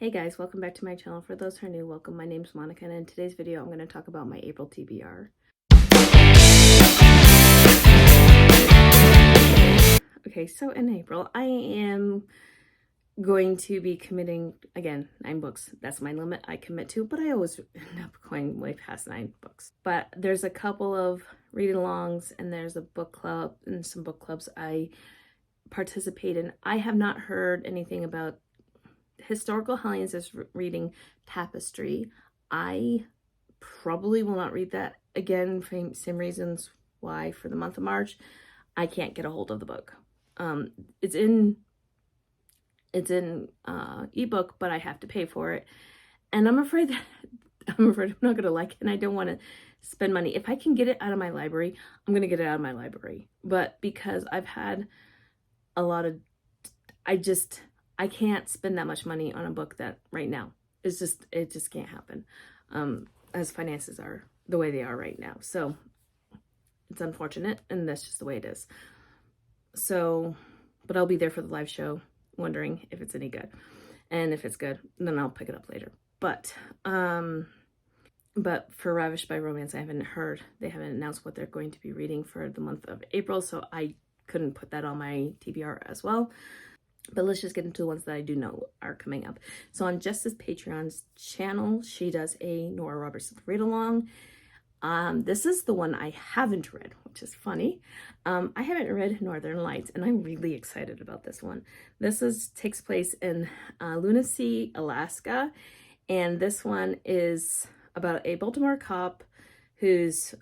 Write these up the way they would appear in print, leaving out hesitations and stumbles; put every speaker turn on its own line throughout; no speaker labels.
Hey guys, welcome back to my channel. For those who are new, welcome. My name's Monica, and in today's video I'm going to talk about my April TBR. Okay, so in April I am going to be committing, again, 9 books. That's my limit I commit to, but I always end up going way past 9 books. But there's a couple of read-alongs and there's a book club and some book clubs I participate in. I have not heard anything about Historical Hellions is reading Tapestry. I probably will not read that again for same reasons why for the month of March. I can't get a hold of the book. It's in ebook, but I have to pay for it, and I'm afraid I'm not gonna like it, and I don't want to spend money. If I can get it out of my library, I'm gonna get it out of my library. But because I've had a lot of, I can't spend that much money on a book that right now it just can't happen, as finances are the way they are right now. So it's unfortunate, and that's just the way it is. So, but I'll be there for the live show, wondering if it's any good, and if it's good, then I'll pick it up later. But for Ravished by Romance, they haven't announced what they're going to be reading for the month of April, so I couldn't put that on my TBR as well. But let's just get into the ones that I do know are coming up. So on Jess's Patreon's channel, she does a Nora Roberts read-along. This is the one I haven't read, which is funny. I haven't read Northern Lights, and I'm really excited about this one. This takes place in Lunacy, Alaska, and this one is about a Baltimore cop who's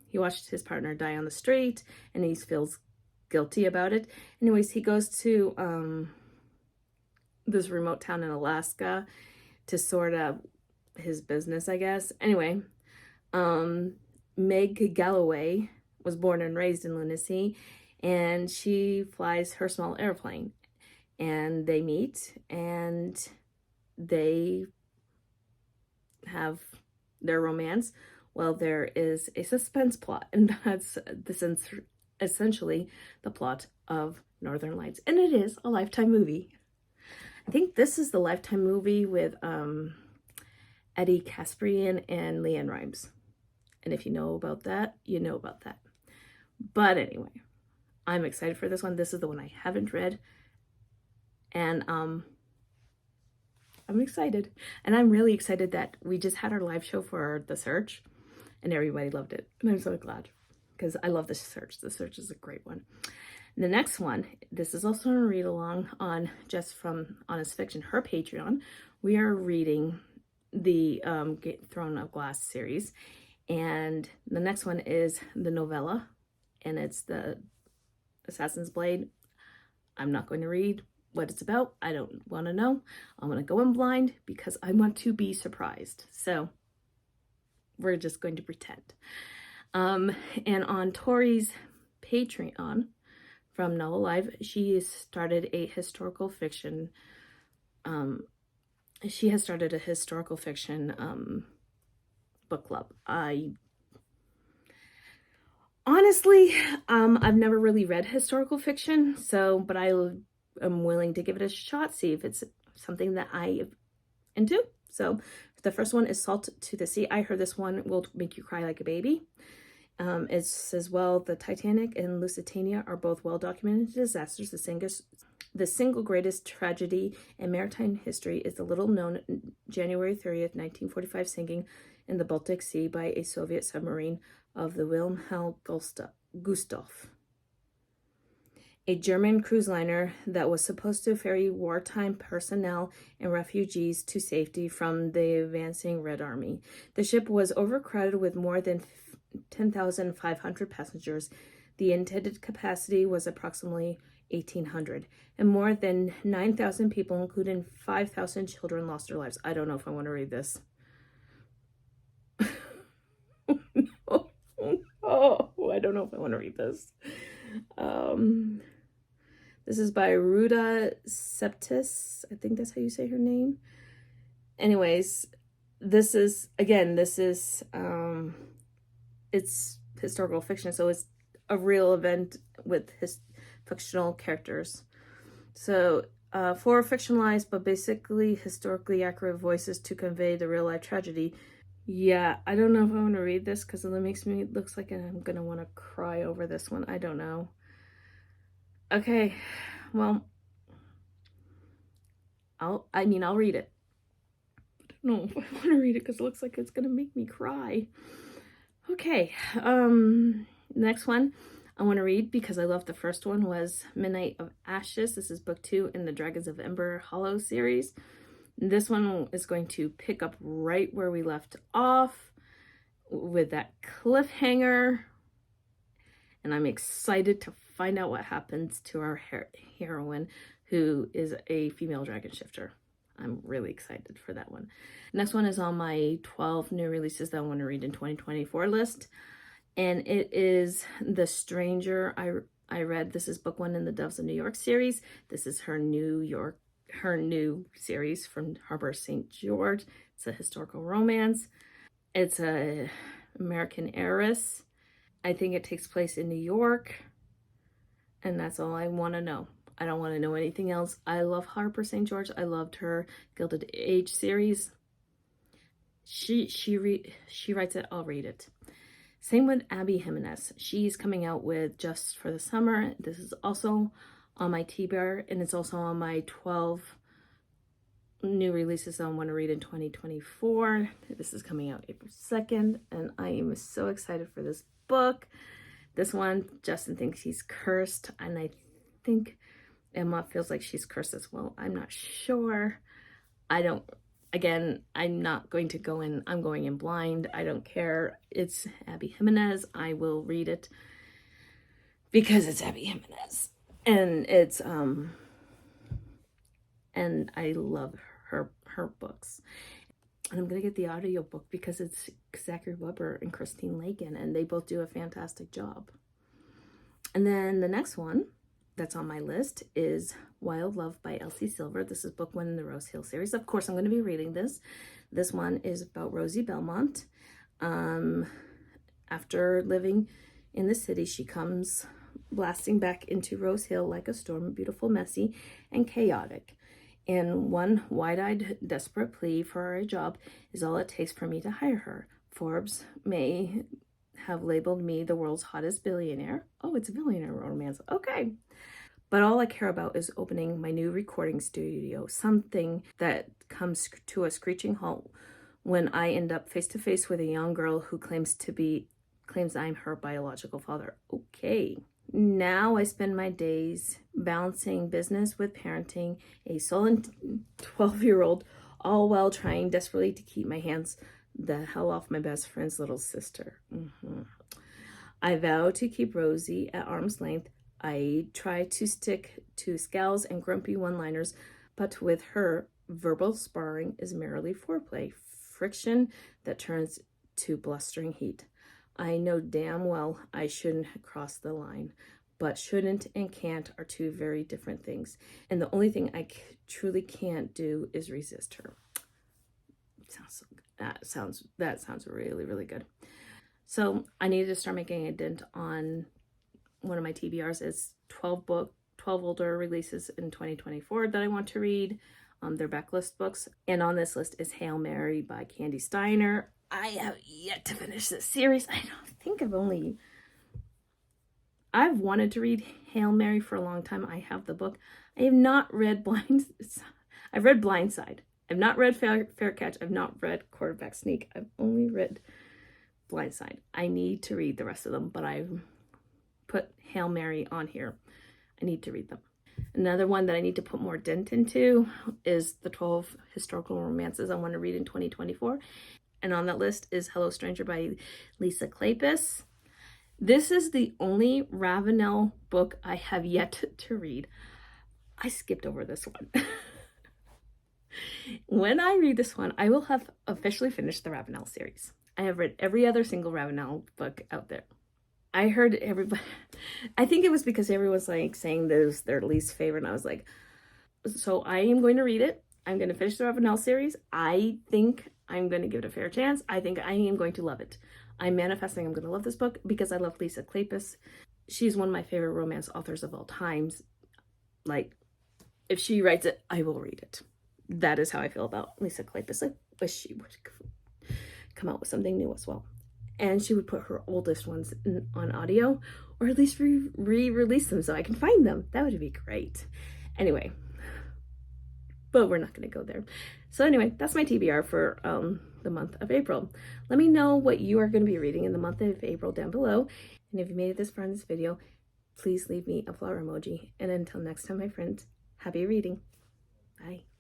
he watched his partner die on the street, and he feels guilty about it. Anyways, he goes to this remote town in Alaska to sort out his business, I guess. Anyway, Meg Galloway was born and raised in Lunacy, and she flies her small airplane, and they meet and they have their romance. Well, there is a suspense plot, and that's essentially the plot of Northern Lights, and it is a Lifetime movie. I think this is the Lifetime movie with Eddie Kasparian and Leanne Rimes, and if you know about that, you know about that. But anyway, I'm excited for this one. This is the one I haven't read, and I'm excited, and I'm really excited that we just had our live show for The Search, and everybody loved it, and I'm so glad, because I love The Search. The Search is a great one. And the next one, this is also a read-along on Jess from Honest Fiction, her Patreon. We are reading the Throne of Glass series, and the next one is the novella, and it's the Assassin's Blade. I'm not going to read what it's about. I don't want to know. I'm going to go in blind because I want to be surprised. So we're just going to pretend. And on Tori's Patreon from Novel Live, she started a historical fiction. She has started a historical fiction book club. Honestly, I've never really read historical fiction, but I am willing to give it a shot, see if it's something that I am into. So the first one is Salt to the Sea. I heard this one will make you cry like a baby. It's as well, the Titanic and Lusitania are both well-documented disasters. The single greatest tragedy in maritime history is the little-known January 30th, 1945 sinking in the Baltic Sea by a Soviet submarine of the Wilhelm Gustave, a German cruise liner that was supposed to ferry wartime personnel and refugees to safety from the advancing Red Army. The ship was overcrowded with more than 10,500 passengers. The intended capacity was approximately 1,800, and more than 9,000 people, including 5,000 children, lost their lives. I don't know if I want to read this. Oh, I don't know if I want to read this. This is by Ruda Septis. I think that's how you say her name. Anyways, this is it's historical fiction, so it's a real event with fictional characters. So For fictionalized but basically historically accurate voices to convey the real life tragedy. Yeah, I don't know if I want to read this because it looks like I'm gonna want to cry over this one. I don't know. Okay, well, I'll read it. I don't know if I want to read it because it looks like it's gonna make me cry. Okay, next one I want to read because I love the first one was Midnight of Ashes. This is book 2 in the Dragons of Ember Hollow series. This one is going to pick up right where we left off with that cliffhanger. And I'm excited to find out what happens to our heroine, who is a female dragon shifter. I'm really excited for that one. Next one is on my 12 new releases that I want to read in 2024 list. And it is The Stranger. I read, this is book 1 in the Doves of New York series. This is her new series from Harbor St. George. It's a historical romance. It's a American heiress. I think it takes place in New York. And that's all I want to know. I don't want to know anything else. I love Harper St. George. I loved her Gilded Age series. She writes it, I'll read it. Same with Abby Jimenez. She's coming out with Just for the Summer. This is also on my TBR, and it's also on my 12 new releases I want to read in 2024. This is coming out April 2nd, and I am so excited for this book. This one, Justin thinks he's cursed, and I think Emma feels like she's cursed as well. I'm not sure. I'm not going to go in. I'm going in blind. I don't care. It's Abby Jimenez. I will read it because it's Abby Jimenez. And it's, and I love her books. And I'm going to get the audiobook because it's Zachary Weber and Christine Lakin, and they both do a fantastic job. And then the next one that's on my list is Wild Love by Elsie Silver. This is book 1 in the Rose Hill series. Of course, I'm going to be reading this. This one is about Rosie Belmont. After living in the city, she comes blasting back into Rose Hill like a storm, beautiful, messy, and chaotic. And one wide-eyed, desperate plea for a job is all it takes for me to hire her. Forbes may have labeled me the world's hottest billionaire. Oh, it's a billionaire romance. Okay. But all I care about is opening my new recording studio, something that comes to a screeching halt when I end up face to face with a young girl who claims I'm her biological father. Okay. Now I spend my days balancing business with parenting a sullen 12-year-old, all while trying desperately to keep my hands the hell off my best friend's little sister. I vow to keep Rosie at arm's length. I try to stick to scowls and grumpy one-liners, but with her, verbal sparring is merely foreplay, friction that turns to blustering heat. I know damn well I shouldn't cross the line, but shouldn't and can't are two very different things. And the only thing I truly can't do is resist her. That sounds really, really good. So I needed to start making a dent on one of my TBRs. Is 12 older releases in 2024 that I want to read. They're backlist books. And on this list is Hail Mary by Candy Steiner. I have yet to finish this series. I don't think I've wanted to read Hail Mary for a long time. I have the book. I have not read I've read Blindside. I've not read Fair Catch. I've not read Quarterback Sneak. I've only read Blindside. I need to read the rest of them, but I've put Hail Mary on here. I need to read them. Another one that I need to put more dent into is the 12 historical romances I want to read in 2024. And on that list is Hello Stranger by Lisa Kleypas. This is the only Ravenel book I have yet to read. I skipped over this one. When I read this one, I will have officially finished the Ravenel series. I have read every other single Ravenel book out there. I heard everybody, I think it was because everyone's like saying this is their least favorite, and I was like, so I am going to read it. I'm going to finish the Ravenel series. I think I'm going to give it a fair chance. I think I am going to love it. I'm manifesting I'm going to love this book because I love Lisa Kleypas. She's one of my favorite romance authors of all times. Like, if she writes it, I will read it. That is how I feel about Lisa Kleypas. I wish she would come out with something new as well. And she would put her oldest ones on audio, or at least re-release them so I can find them. That would be great. Anyway, but we're not going to go there. So anyway, that's my TBR for the month of April. Let me know what you are going to be reading in the month of April down below. And if you made it this far in this video, please leave me a flower emoji. And until next time, my friends, happy reading. Bye.